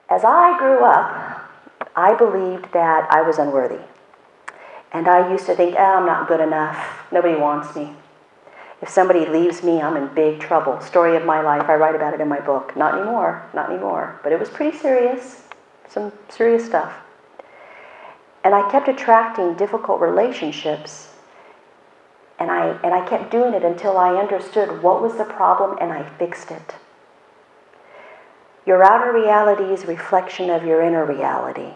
As I grew up, I believed that I was unworthy. And I used to think, I'm not good enough. Nobody wants me. If somebody leaves me, I'm in big trouble. Story of my life. I write about it in my book. Not anymore. Not anymore. But it was pretty serious. Some serious stuff. And I kept attracting difficult relationships. And I kept doing it until I understood what was the problem and I fixed it. Your outer reality is a reflection of your inner reality.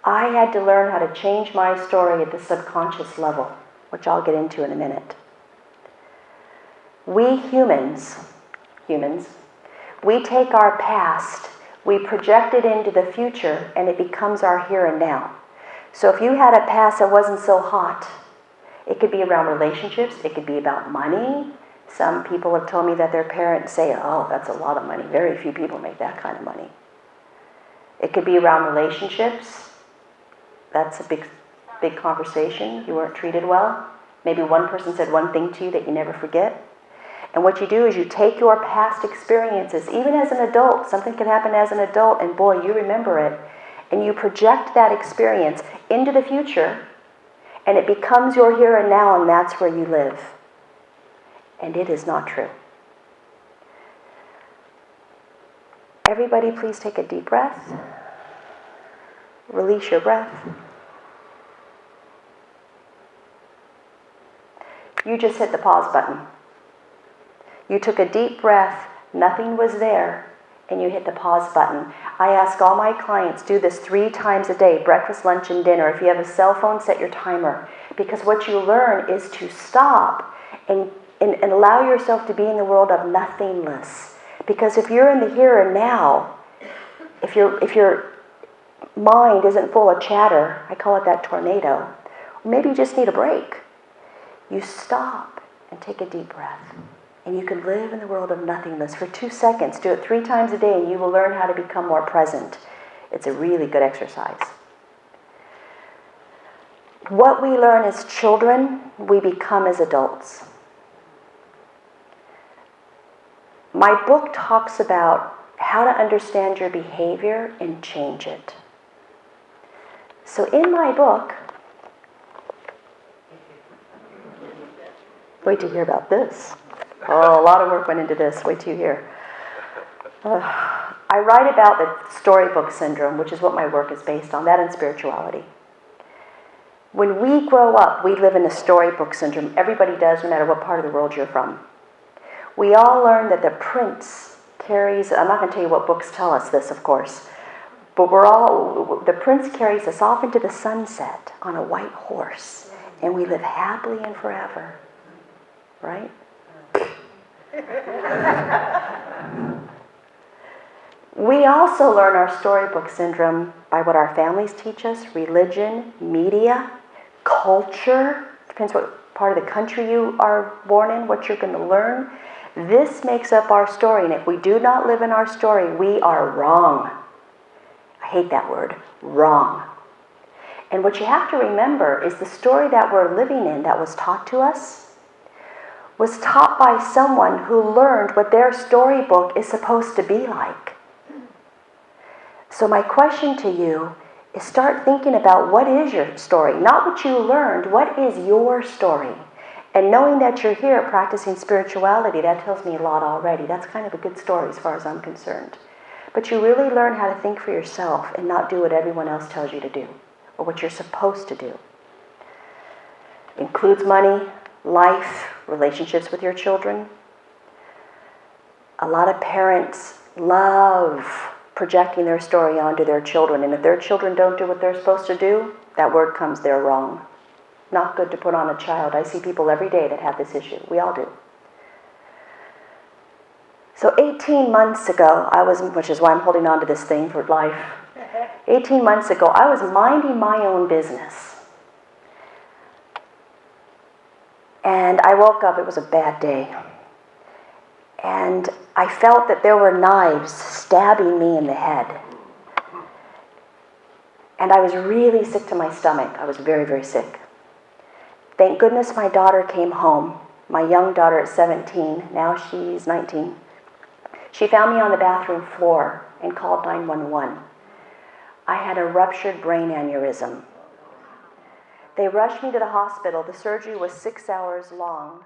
I had to learn how to change my story at the subconscious level, which I'll get into in a minute. We humans, we take our past, we project it into the future, and it becomes our here and now. So if you had a past that wasn't so hot, it could be around relationships, it could be about money. Some people have told me that their parents say, oh, that's a lot of money. Very few people make that kind of money. It could be around relationships. That's a big conversation. You weren't treated well. Maybe one person said one thing to you that you never forget. And what you do is you take your past experiences, even as an adult, something can happen as an adult, and boy, you remember it, and you project that experience into the future, and it becomes your here and now, and that's where you live. And it is not true. Everybody please take a deep breath. Release your breath. You just hit the pause button. You took a deep breath, nothing was there, and you hit the pause button. I ask all my clients, do this 3 times a day, breakfast, lunch, and dinner. If you have a cell phone, set your timer. Because what you learn is to stop and allow yourself to be in the world of nothingness. Because if you're in the here and now, if your mind isn't full of chatter, I call it that tornado, maybe you just need a break. You stop and take a deep breath. And you can live in the world of nothingness for 2 seconds. Do it 3 times a day and you will learn how to become more present. It's a really good exercise. What we learn as children, we become as adults. My book talks about how to understand your behavior and change it. So in my book, wait to hear about this. Oh, a lot of work went into this. Wait till you hear. I write about the storybook syndrome, which is what my work is based on, that and spirituality. When we grow up, we live in a storybook syndrome. Everybody does, no matter what part of the world you're from. We all learn that the prince carries, I'm not going to tell you what books tell us this, of course, but the prince carries us off into the sunset on a white horse, and we live happily and forever. Right? We also learn our storybook syndrome by what our families teach us, religion, media, culture. Depends what part of the country you are born in, what you're going to learn. This makes up our story, and if we do not live in our story, we are wrong. I hate that word, wrong. And what you have to remember is the story that we're living in that was taught to us was taught by someone who learned what their storybook is supposed to be like. So my question to you is start thinking about what is your story, not what you learned, what is your story? And knowing that you're here practicing spirituality, that tells me a lot already. That's kind of a good story as far as I'm concerned. But you really learn how to think for yourself and not do what everyone else tells you to do or what you're supposed to do. Includes money, life, relationships with your children. A lot of parents love projecting their story onto their children, and if their children don't do what they're supposed to do, that word comes, they're wrong. Not good to put on a child. I see people every day that have this issue. We all do. So 18 months ago, which is why I'm holding on to this thing for life. 18 months ago, I was minding my own business. And I woke up, it was a bad day. And I felt that there were knives stabbing me in the head. And I was really sick to my stomach. I was very, very sick. Thank goodness my daughter came home. My young daughter at 17, now she's 19. She found me on the bathroom floor and called 911. I had a ruptured brain aneurysm. They rushed me to the hospital. The surgery was 6 hours long.